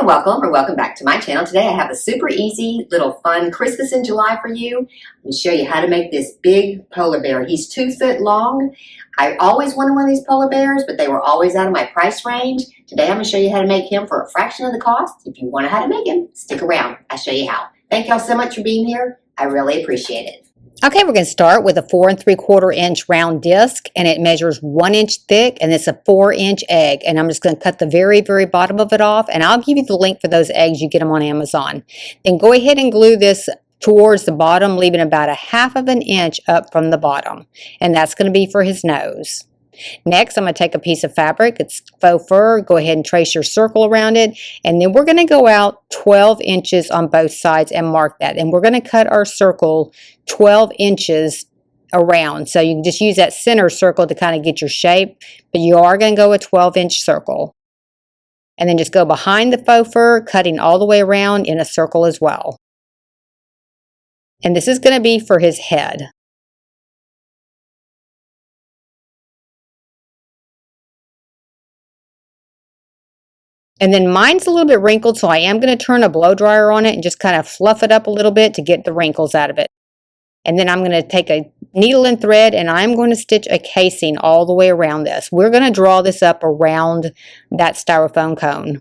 and welcome or welcome back to my channel. Today I have a super easy little fun Christmas in July for you. I'm going to show you how to make this big polar bear. He's 2 foot long. I always wanted one of these polar bears, but they were always out of my price range. Today I'm going to show you how to make him for a fraction of the cost. If you want to know how to make him, stick around. I'll show you how. Thank y'all so much for being here. I really appreciate it. Okay, we're going to start with a 4 3/4 inch round disc, and it measures 1 inch thick, and it's a 4-inch egg. And I'm just going to cut the very bottom of it off, and I'll give you the link for those eggs. You get them on Amazon. Then go ahead and glue this towards the bottom, leaving about a 1/2 inch up from the bottom, and that's going to be for his nose. Next, I'm going to take a piece of fabric. It's faux fur. Go ahead and trace your circle around it. And then we're going to go out 12 inches on both sides and mark that. And we're going to cut our circle 12 inches around. So you can just use that center circle to kind of get your shape. But you are going to go a 12-inch circle. And then just go behind the faux fur, cutting all the way around in a circle as well. And this is going to be for his head. And then mine's a little bit wrinkled, so I am going to turn a blow dryer on it and just kind of fluff it up a little bit to get the wrinkles out of it. And then I'm going to take a needle and thread, and I'm going to stitch a casing all the way around this. We're going to draw this up around that styrofoam cone.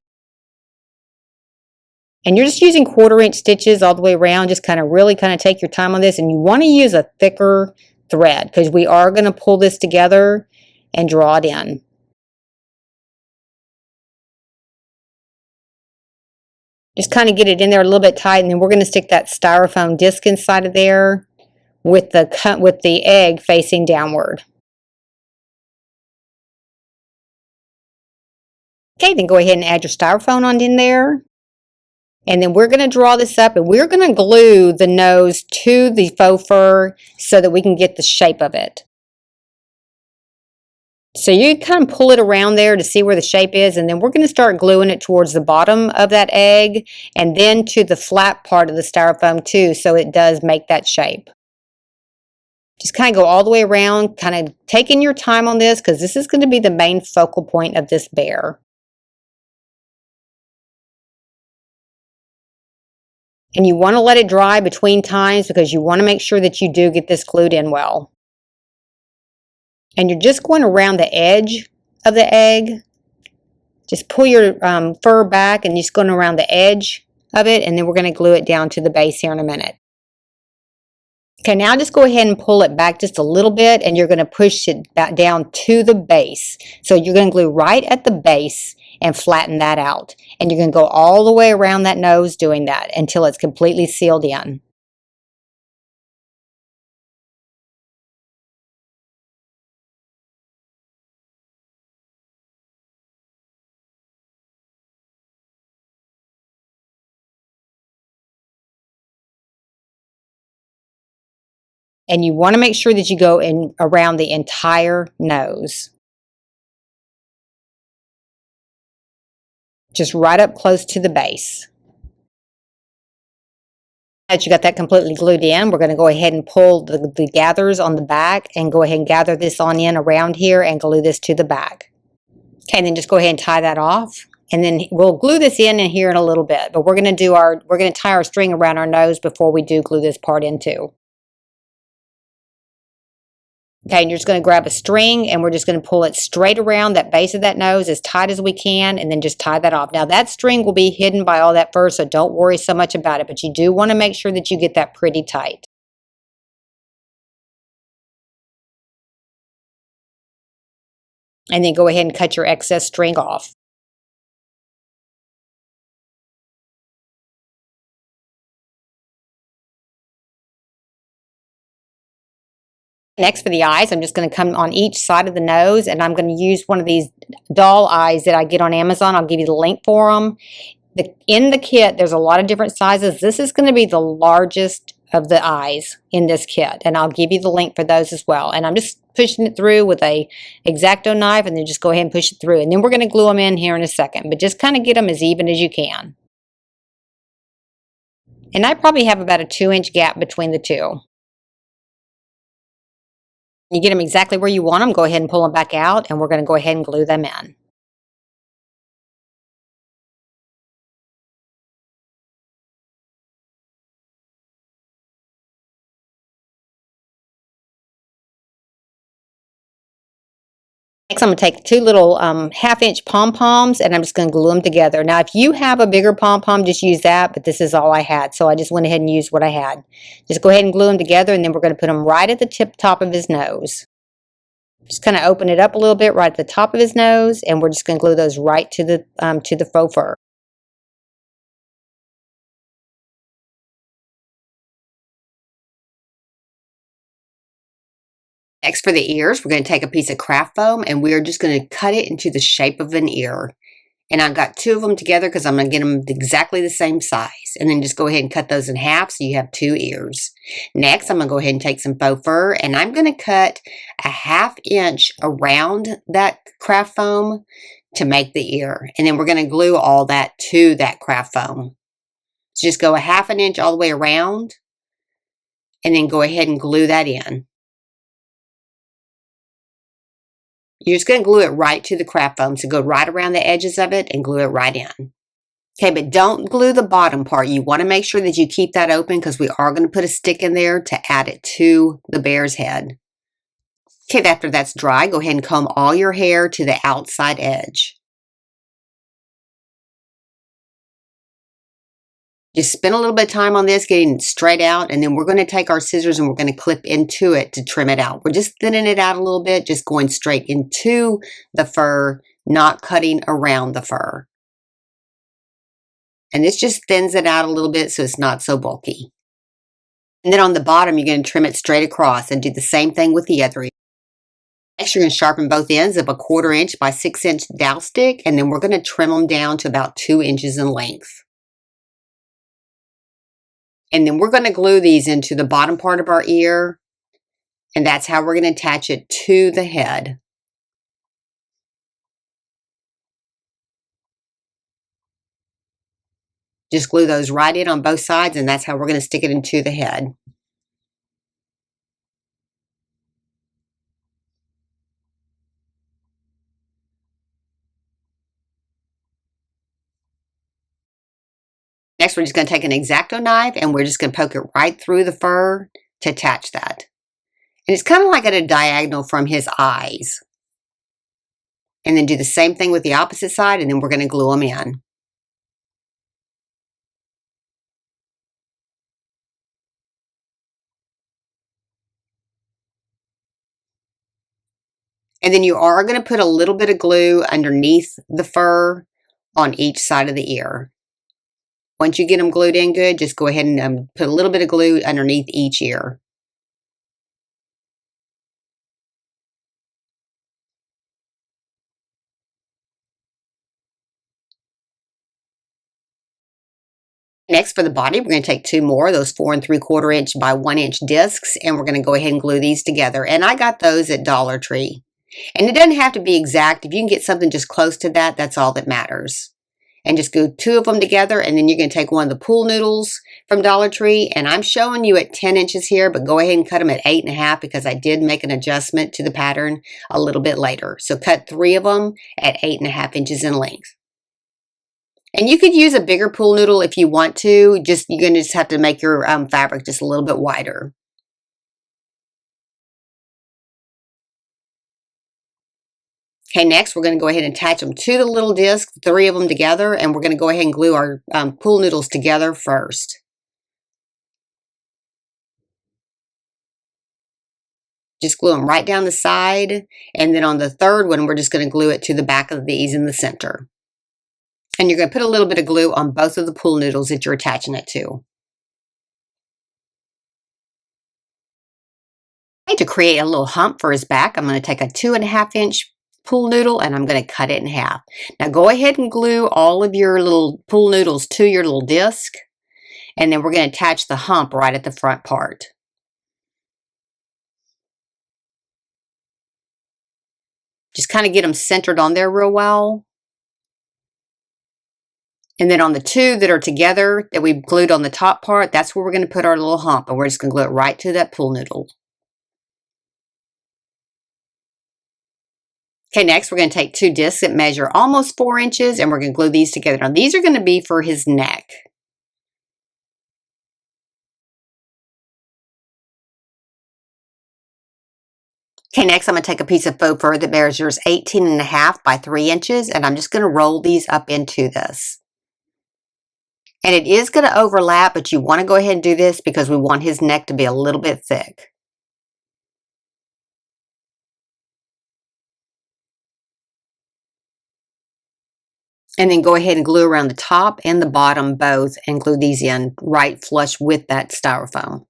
And you're just using 1/4 inch stitches all the way around. Just really take your time on this. And you want to use a thicker thread because we are going to pull this together and draw it in. Just kind of get it in there a little bit tight, and then we're going to stick that styrofoam disc inside of there with the egg facing downward. Okay, then go ahead and add your styrofoam on in there. And then we're going to draw this up, and we're going to glue the nose to the faux fur so that we can get the shape of it. So you kind of pull it around there to see where the shape is, and then we're going to start gluing it towards the bottom of that egg and then to the flat part of the styrofoam too, so it does make that shape. Just kind of go all the way around, kind of taking your time on this because this is going to be the main focal point of this bear. And you want to let it dry between times because you want to make sure that you do get this glued in well. And you're just going around the edge of the egg. Just pull your fur back and just going around the edge of it, and then we're going to glue it down to the base here in a minute. Okay, now just go ahead and pull it back just a little bit, and you're going to push it back down to the base. So you're going to glue right at the base and flatten that out. And you're going to go all the way around that nose doing that until it's completely sealed in. And you want to make sure that you go in around the entire nose. Just right up close to the base. As you got that completely glued in, we're going to go ahead and pull the gathers on the back and go ahead and gather this on in around here and glue this to the back. Okay, and then just go ahead and tie that off. And then we'll glue this in here in a little bit, but we're going to tie our string around our nose before we do glue this part in too. Okay, and you're just going to grab a string and we're just going to pull it straight around that base of that nose as tight as we can and then just tie that off. Now that string will be hidden by all that fur, so don't worry so much about it, but you do want to make sure that you get that pretty tight. And then go ahead and cut your excess string off. Next for the eyes, I'm just going to come on each side of the nose, and I'm going to use one of these doll eyes that I get on Amazon. I'll give you the link for them. In the kit, there's a lot of different sizes. This is going to be the largest of the eyes in this kit, and I'll give you the link for those as well. And I'm just pushing it through with a X-Acto knife, and then just go ahead and push it through. And then we're going to glue them in here in a second, but just kind of get them as even as you can. And I probably have about a 2-inch gap between the two. You get them exactly where you want them, go ahead and pull them back out, and we're going to go ahead and glue them in. Next, I'm going to take two little 1/2-inch pom-poms and I'm just going to glue them together. Now, if you have a bigger pom-pom, just use that, but this is all I had, so I just went ahead and used what I had. Just go ahead and glue them together, and then we're going to put them right at the top of his nose. Just kind of open it up a little bit right at the top of his nose, and we're just going to glue those right to the faux fur. Next, for the ears, we're going to take a piece of craft foam and we're just going to cut it into the shape of an ear. And I've got two of them together because I'm going to get them exactly the same size. And then just go ahead and cut those in half so you have two ears. Next, I'm going to go ahead and take some faux fur and I'm going to cut a 1/2 inch around that craft foam to make the ear. And then we're going to glue all that to that craft foam. So just go a 1/2 inch all the way around and then go ahead and glue that in. You're just going to glue it right to the craft foam. So go right around the edges of it and glue it right in. Okay, but don't glue the bottom part. You want to make sure that you keep that open because we are going to put a stick in there to add it to the bear's head. Okay, after that's dry, go ahead and comb all your hair to the outside edge. Just spend a little bit of time on this, getting it straight out, and then we're going to take our scissors and we're going to clip into it to trim it out. We're just thinning it out a little bit, just going straight into the fur, not cutting around the fur. And this just thins it out a little bit so it's not so bulky. And then on the bottom, you're going to trim it straight across and do the same thing with the other ear. Next, you're going to sharpen both ends of a 1/4 inch by 6-inch dowel stick, and then we're going to trim them down to about 2 inches in length. And then we're going to glue these into the bottom part of our ear, and that's how we're going to attach it to the head. Just glue those right in on both sides, and that's how we're going to stick it into the head. Next, we're just going to take an X-Acto knife, and we're just going to poke it right through the fur to attach that. And it's kind of like at a diagonal from his eyes. And then do the same thing with the opposite side, and then we're going to glue them in. And then you are going to put a little bit of glue underneath the fur on each side of the ear. Once you get them glued in good, just go ahead and put a little bit of glue underneath each ear. Next, for the body, we're going to take two more of those 4 3/4 inch by 1 inch discs, and we're going to go ahead and glue these together. And I got those at Dollar Tree. And it doesn't have to be exact. If you can get something just close to that, that's all that matters. And just glue two of them together, and then you're going to take one of the pool noodles from Dollar Tree, and I'm showing you at 10 inches here, but go ahead and cut them at 8.5 because I did make an adjustment to the pattern a little bit later. So cut 3 of them at 8.5 inches in length. And you could use a bigger pool noodle if you want to. You're going to just have to make your fabric just a little bit wider. Okay, next we're going to go ahead and attach them to the little disc, 3 of them together, and we're going to go ahead and glue our pool noodles together first. Just glue them right down the side, and then on the third one, we're just going to glue it to the back of these in the center. And you're going to put a little bit of glue on both of the pool noodles that you're attaching it to. To create a little hump for his back, I'm going to take a 2.5 inch pool noodle and I'm going to cut it in half. Now go ahead and glue all of your little pool noodles to your little disc, and then we're going to attach the hump right at the front part. Just kind of get them centered on there real well. And then on the 2 that are together that we glued on the top part, that's where we're going to put our little hump, and we're just going to glue it right to that pool noodle. Okay, next we're going to take 2 discs that measure almost 4 inches, and we're going to glue these together. Now these are going to be for his neck. Okay, next I'm going to take a piece of faux fur that measures 18.5 by 3 inches, and I'm just going to roll these up into this. And it is going to overlap, but you want to go ahead and do this because we want his neck to be a little bit thick. And then go ahead and glue around the top and the bottom both, and glue these in right flush with that styrofoam.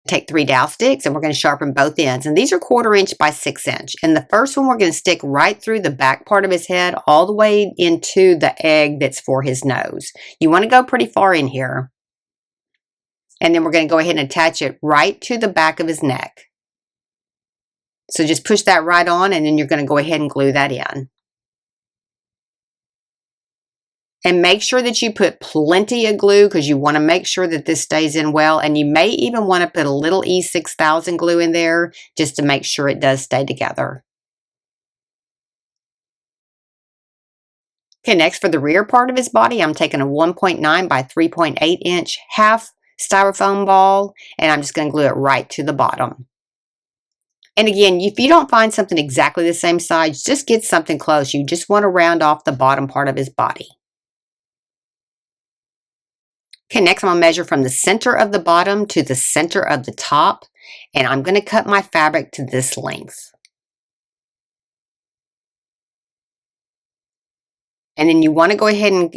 Take 3 dowel sticks and we're going to sharpen both ends. And these are 1/4 inch by 6 inch. And the first one we're going to stick right through the back part of his head all the way into the egg that's for his nose. You want to go pretty far in here. And then we're going to go ahead and attach it right to the back of his neck. So just push that right on, and then you're going to go ahead and glue that in. And make sure that you put plenty of glue because you want to make sure that this stays in well. And you may even want to put a little E6000 glue in there just to make sure it does stay together. Okay, next for the rear part of his body, I'm taking a 1.9 by 3.8 inch half styrofoam ball, and I'm just going to glue it right to the bottom. And again, if you don't find something exactly the same size, just get something close. You just want to round off the bottom part of his body. Okay, next I'm going to measure from the center of the bottom to the center of the top, and I'm going to cut my fabric to this length. And then you want to go ahead and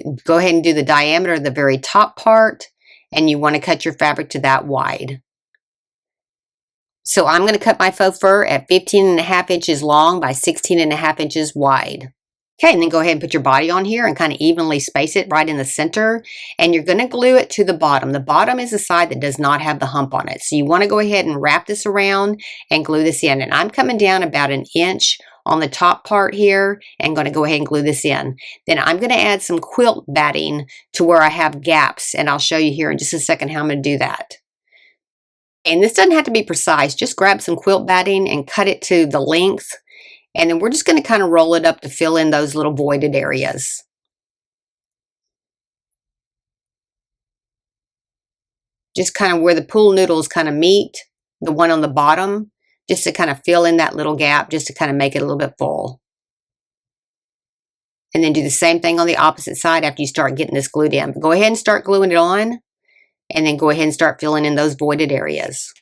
do the diameter of the very top part, and you want to cut your fabric to that wide. So I'm going to cut my faux fur at 15.5 inches long by 16.5 inches wide. Okay, and then go ahead and put your body on here and kind of evenly space it right in the center. And you're going to glue it to the bottom. The bottom is the side that does not have the hump on it. So you want to go ahead and wrap this around and glue this in. And I'm coming down about 1 inch on the top part here and going to go ahead and glue this in. Then I'm going to add some quilt batting to where I have gaps. And I'll show you here in just a second how I'm going to do that. And this doesn't have to be precise. Just grab some quilt batting and cut it to the length. And then we're just going to kind of roll it up to fill in those little voided areas. Just kind of where the pool noodles kind of meet, the one on the bottom, just to kind of fill in that little gap, just to kind of make it a little bit full. And then do the same thing on the opposite side after you start getting this glued in. But go ahead and start gluing it on, and then go ahead and start filling in those voided areas.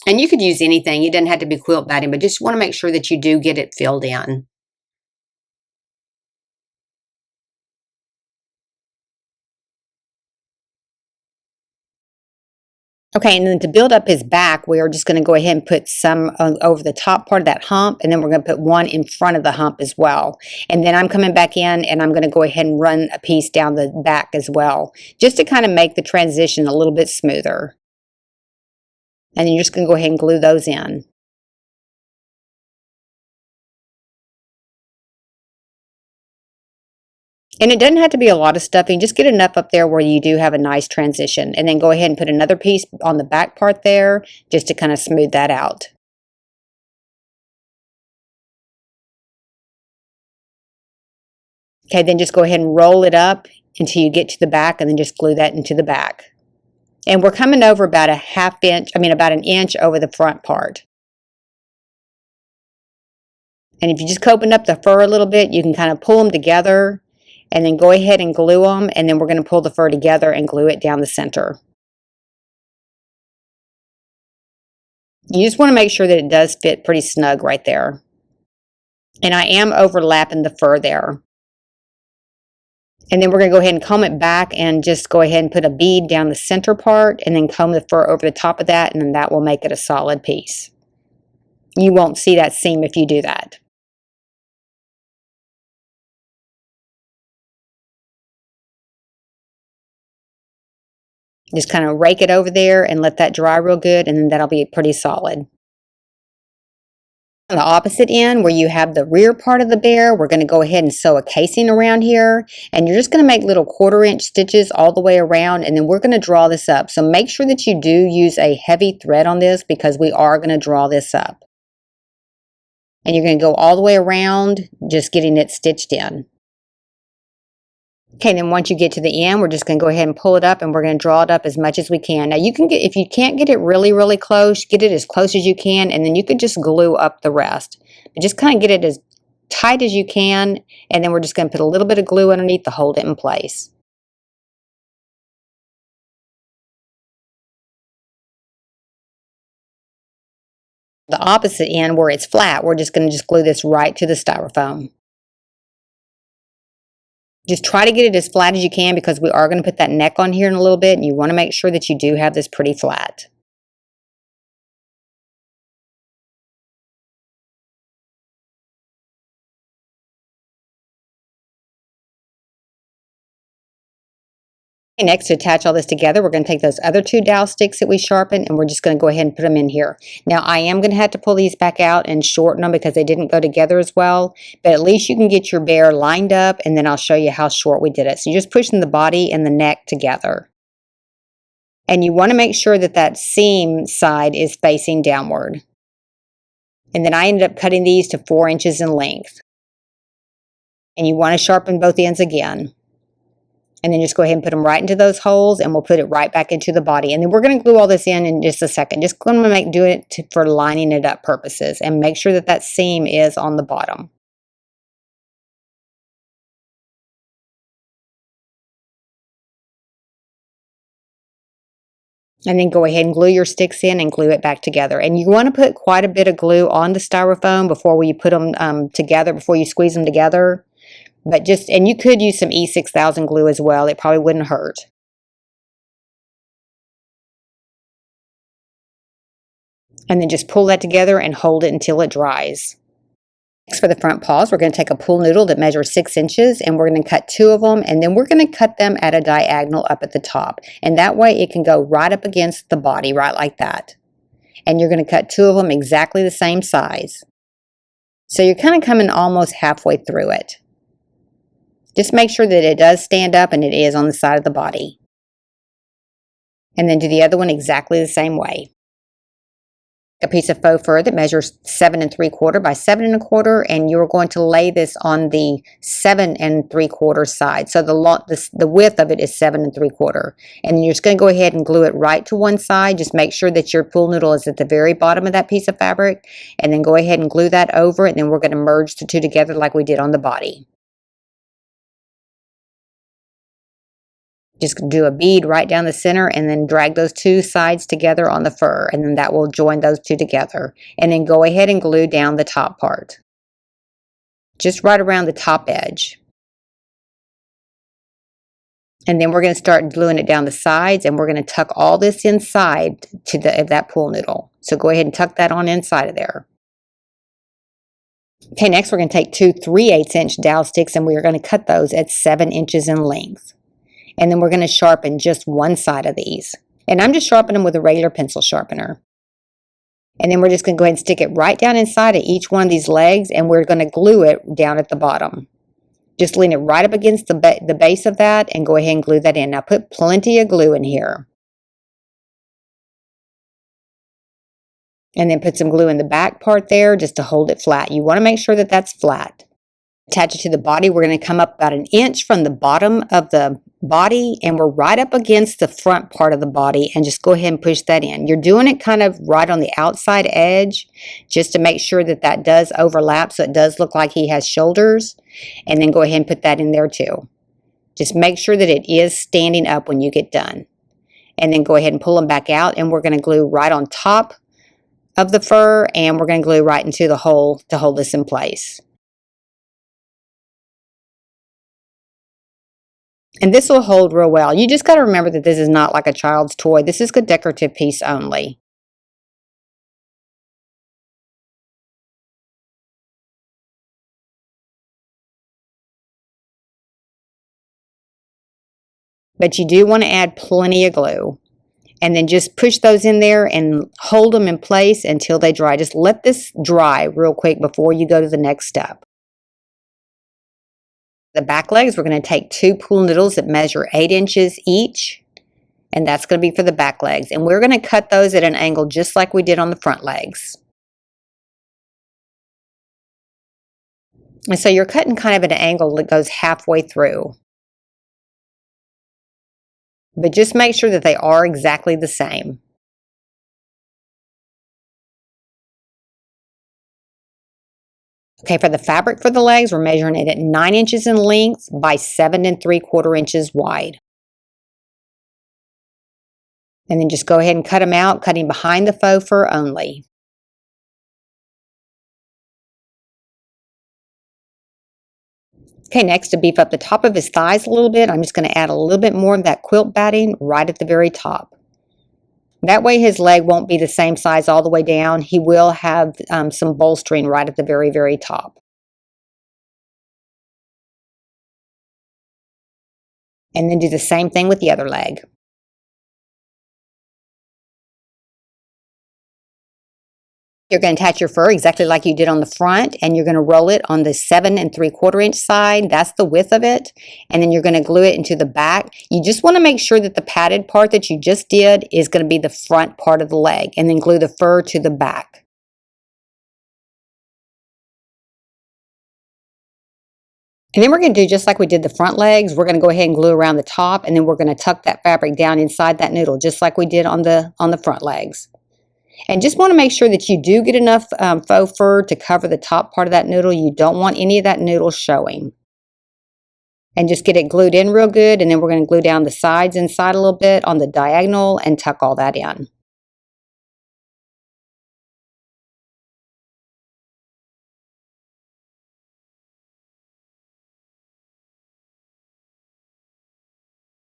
And you could use anything. It doesn't have to be quilt batting, but just want to make sure that you do get it filled in. Okay, and then to build up his back, we are just going to go ahead and put some over the top part of that hump, and then we're going to put one in front of the hump as well. And then I'm coming back in, and I'm going to go ahead and run a piece down the back as well, just to kind of make the transition a little bit smoother. And then you're just going to go ahead and glue those in. And it doesn't have to be a lot of stuffing. Just get enough up there where you do have a nice transition. And then go ahead and put another piece on the back part there just to kind of smooth that out. Okay, then just go ahead and roll it up until you get to the back, and then just glue that into the back. And we're coming over about about 1 inch over the front part. And if you just open up the fur a little bit, you can kind of pull them together. And then go ahead and glue them, and then we're going to pull the fur together and glue it down the center. You just want to make sure that it does fit pretty snug right there. And I am overlapping the fur there. And then we're going to go ahead and comb it back and just go ahead and put a bead down the center part and then comb the fur over the top of that, and then that will make it a solid piece. You won't see that seam if you do that. Just kind of rake it over there and let that dry real good, and then that'll be pretty solid. On the opposite end, where you have the rear part of the bear, we're going to go ahead and sew a casing around here, and you're just going to make little 1/4 inch stitches all the way around, and then we're going to draw this up. So make sure that you do use a heavy thread on this because we are going to draw this up. And you're going to go all the way around, just getting it stitched in. Okay, then once you get to the end, we're just going to go ahead and pull it up, and we're going to draw it up as much as we can. Now you can get, if you can't get it really, really close, get it as close as you can, and then you could just glue up the rest. But just kind of get it as tight as you can, and then we're just going to put a little bit of glue underneath to hold it in place. The opposite end, where it's flat, we're just going to glue this right to the styrofoam. Just try to get it as flat as you can because we are going to put that neck on here in a little bit, and you want to make sure that you do have this pretty flat. Okay, next, to attach all this together, we're going to take those other 2 dowel sticks that we sharpened, and we're just going to go ahead and put them in here. Now, I am going to have to pull these back out and shorten them because they didn't go together as well, but at least you can get your bear lined up, and then I'll show you how short we did it. So you're just pushing the body and the neck together. And you want to make sure that that seam side is facing downward. And then I ended up cutting these to 4 inches in length. And you want to sharpen both ends again. And then just go ahead and put them right into those holes, and we'll put it right back into the body. And then we're going to glue all this in just a second. Just going to do it for lining it up purposes, and make sure that that seam is on the bottom. And then go ahead and glue your sticks in and glue it back together. And you want to put quite a bit of glue on the styrofoam before you put them together, before you squeeze them together. But and you could use some E6000 glue as well. It probably wouldn't hurt. And then just pull that together and hold it until it dries. Next, for the front paws, we're going to take a pool noodle that measures 6 inches, and we're going to cut 2 of them, and then we're going to cut them at a diagonal up at the top. And that way it can go right up against the body, right like that. And you're going to cut 2 of them exactly the same size. So you're kind of coming almost halfway through it. Just make sure that it does stand up, and it is on the side of the body. And then do the other one exactly the same way. A piece of faux fur that measures 7 3/4 by 7 1/4, and you're going to lay this on the 7 3/4 side. So the width of it is 7 3/4, and you're just going to go ahead and glue it right to one side. Just make sure that your pool noodle is at the very bottom of that piece of fabric, and then go ahead and glue that over it. And then we're going to merge the 2 together like we did on the body. Just do a bead right down the center, and then drag those 2 sides together on the fur, and then that will join those 2 together. And then go ahead and glue down the top part, just right around the top edge. And then we're going to start gluing it down the sides, and we're going to tuck all this inside to that pool noodle. So go ahead and tuck that on inside of there. Okay, next we're going to take 2 3/8 inch dowel sticks, and we are going to cut those at 7 inches in length. And then we're going to sharpen just one side of these. And I'm just sharpening them with a regular pencil sharpener. And then we're just going to go ahead and stick it right down inside of each one of these legs, and we're going to glue it down at the bottom. Just lean it right up against the base of that, and go ahead and glue that in. Now put plenty of glue in here. And then put some glue in the back part there just to hold it flat. You want to make sure that that's flat. Attach it to the body. We're going to come up about 1 inch from the bottom of the body, and we're right up against the front part of the body, and just go ahead and push that in. You're doing it kind of right on the outside edge just to make sure that that does overlap, so it does look like he has shoulders. And then go ahead and put that in there too. Just make sure that it is standing up when you get done. And then go ahead and pull them back out, and we're going to glue right on top of the fur, and we're going to glue right into the hole to hold this in place. And this will hold real well. You just got to remember that this is not like a child's toy. This is a decorative piece only. but you do want to add plenty of glue. And then just push those in there and hold them in place until they dry. Just let this dry real quick before you go to the next step. The back legs, we're going to take 2 pool noodles that measure 8 inches each. And that's going to be for the back legs. And we're going to cut those at an angle just like we did on the front legs. And so you're cutting kind of at an angle that goes halfway through. But just make sure that they are exactly the same. Okay, for the fabric for the legs, we're measuring it at 9 inches in length by 7 3/4 inches wide. And then just go ahead and cut them out, cutting behind the faux fur only. Okay, next, to beef up the top of his thighs a little bit, I'm just going to add a little bit more of that quilt batting right at the very top. That way his leg won't be the same size all the way down. He will have some bolstering right at the very, very top. And then do the same thing with the other leg. You're going to attach your fur exactly like you did on the front, and you're going to roll it on the 7 3/4 inch side. That's the width of it. And then you're going to glue it into the back. You just want to make sure that the padded part that you just did is going to be the front part of the leg, and then glue the fur to the back. And then we're going to do just like we did the front legs. We're going to go ahead and glue around the top, and then we're going to tuck that fabric down inside that noodle, just like we did on the front legs. And just want to make sure that you do get enough faux fur to cover the top part of that noodle. You don't want any of that noodle showing. And just get it glued in real good, and then we're going to glue down the sides inside a little bit on the diagonal and tuck all that in.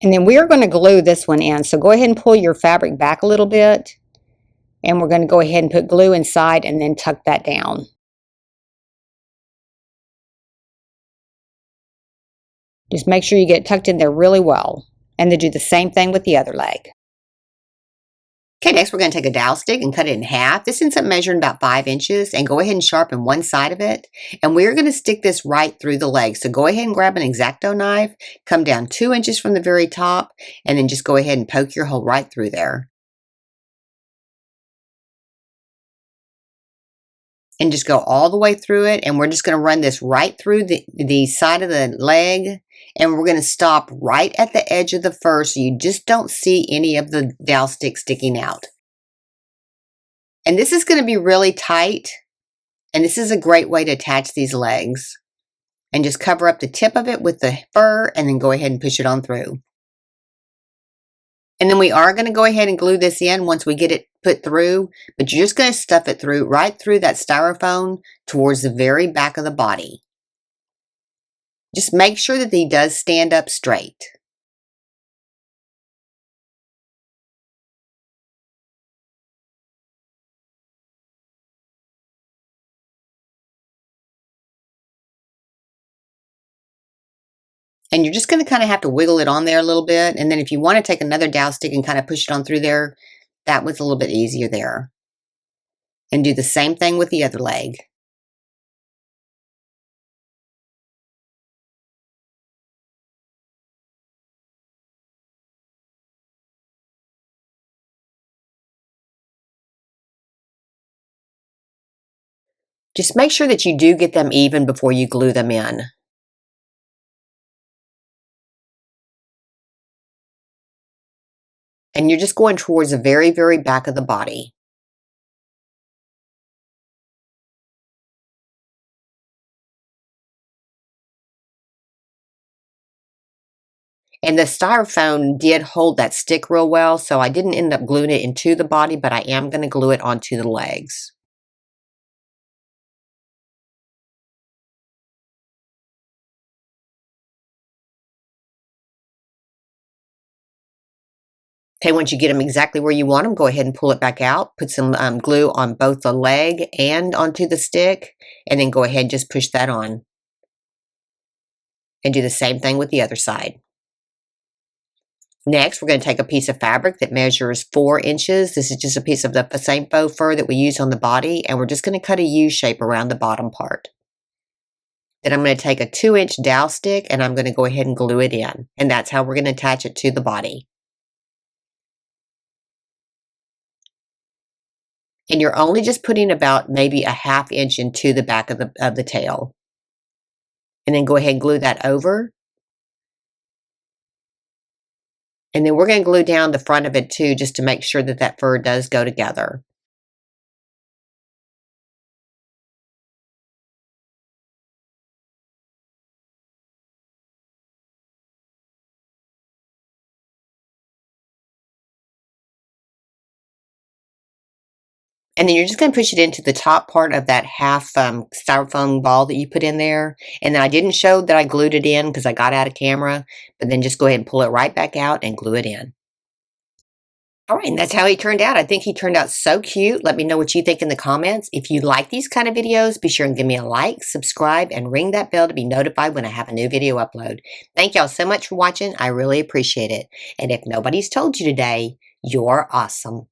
And then we are going to glue this one in. So go ahead and pull your fabric back a little bit. And we're going to go ahead and put glue inside and then tuck that down. Just make sure you get it tucked in there really well. And then do the same thing with the other leg. Okay, next we're going to take a dowel stick and cut it in half. This ends up measuring about 5 inches, and go ahead and sharpen one side of it. And we're going to stick this right through the leg. So go ahead and grab an X-Acto knife, come down 2 inches from the very top, and then just go ahead and poke your hole right through there. And just go all the way through it, and we're just going to run this right through the side of the leg, and we're going to stop right at the edge of the fur so you just don't see any of the dowel stick sticking out. And this is going to be really tight, and this is a great way to attach these legs. And just cover up the tip of it with the fur, and then go ahead and push it on through. And then we are going to go ahead and glue this in once we get it put through, but you're just going to stuff it through right through that styrofoam towards the very back of the body. Just make sure that he does stand up straight. And you're just going to kind of have to wiggle it on there a little bit. And then if you want to take another dowel stick and kind of push it on through there, that was a little bit easier there. And do the same thing with the other leg. Just make sure that you do get them even before you glue them in. And you're just going towards the very, very back of the body. And the styrofoam did hold that stick real well, so I didn't end up gluing it into the body, but I am going to glue it onto the legs. Okay, once you get them exactly where you want them, go ahead and pull it back out. Put some glue on both the leg and onto the stick, and then go ahead and just push that on. And do the same thing with the other side. Next, we're going to take a piece of fabric that measures 4 inches. This is just a piece of the same faux fur that we use on the body, and we're just going to cut a U shape around the bottom part. Then I'm going to take a 2-inch dowel stick and I'm going to go ahead and glue it in. And that's how we're going to attach it to the body. And you're only just putting about maybe a 1/2 inch into the back of the tail. And then go ahead and glue that over. And then we're going to glue down the front of it too, just to make sure that that fur does go together. And then you're just going to push it into the top part of that half styrofoam ball that you put in there. And then I didn't show that I glued it in because I got out of camera, but then just go ahead and pull it right back out and glue it in. All right, and that's how he turned out. I think he turned out so cute. Let me know what you think in the comments. If you like these kind of videos, be sure and give me a like, subscribe, and ring that bell to be notified when I have a new video upload. Thank y'all so much for watching. I really appreciate it. And if nobody's told you today, you're awesome.